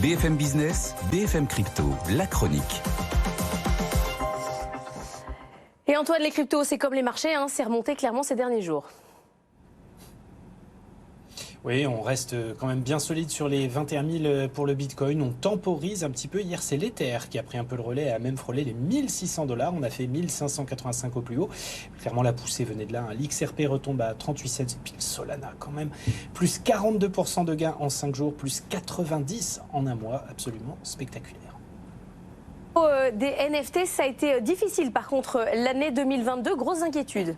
BFM Business, BFM Crypto, la chronique. Et Antoine, les cryptos, c'est comme les marchés, c'est remonté clairement ces derniers jours. Oui, on reste quand même bien solide sur les 21 000 pour le Bitcoin. On temporise un petit peu. Hier, c'est l'Ether qui a pris un peu le relais et a même frôlé les 1600 $. On a fait 1585 au plus haut. Clairement, la poussée venait de là. L'XRP retombe à 38 cents. Et puis le Solana, quand même, plus 42% de gains en 5 jours, plus 90 en un mois. Absolument spectaculaire. Des NFT, ça a été difficile. Par contre, l'année 2022, grosse inquiétude.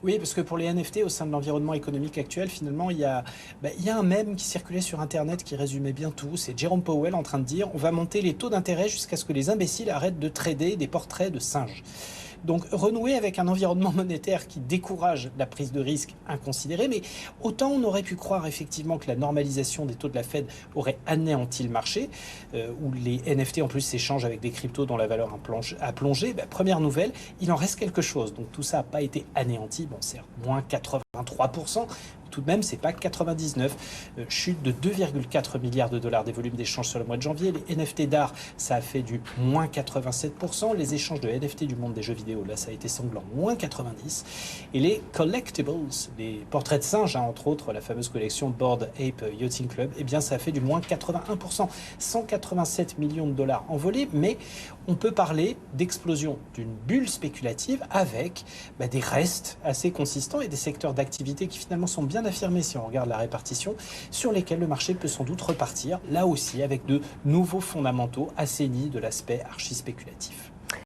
Oui, parce que pour les NFT, au sein de l'environnement économique actuel, finalement, il y a un mème qui circulait sur Internet qui résumait bien tout. C'est Jérôme Powell en train de dire « On va monter les taux d'intérêt jusqu'à ce que les imbéciles arrêtent de trader des portraits de singes ». Donc renouer avec un environnement monétaire qui décourage la prise de risque inconsidérée, mais autant on aurait pu croire effectivement que la normalisation des taux de la Fed aurait anéanti le marché, où les NFT en plus s'échangent avec des cryptos dont la valeur a plongé. Première nouvelle, il en reste quelque chose. Donc tout ça n'a pas été anéanti, bon certes, moins 83%, tout de même, c'est pas 99. Chute de 2,4 milliards de dollars des volumes d'échanges sur le mois de janvier. Les NFT d'art, ça a fait du moins 87%. Les échanges de NFT du monde des jeux vidéo, là, ça a été sanglant, moins 90%. Et les collectibles, les portraits de singes, entre autres, la fameuse collection Bored Ape Yachting Club, eh bien, ça a fait du moins 81%. 187 millions de dollars envolés, mais on peut parler d'explosion d'une bulle spéculative avec des restes assez consistants et des secteurs d'activité qui finalement sont bien affirmés si on regarde la répartition, sur lesquels le marché peut sans doute repartir, là aussi avec de nouveaux fondamentaux assainis de l'aspect archi-spéculatif.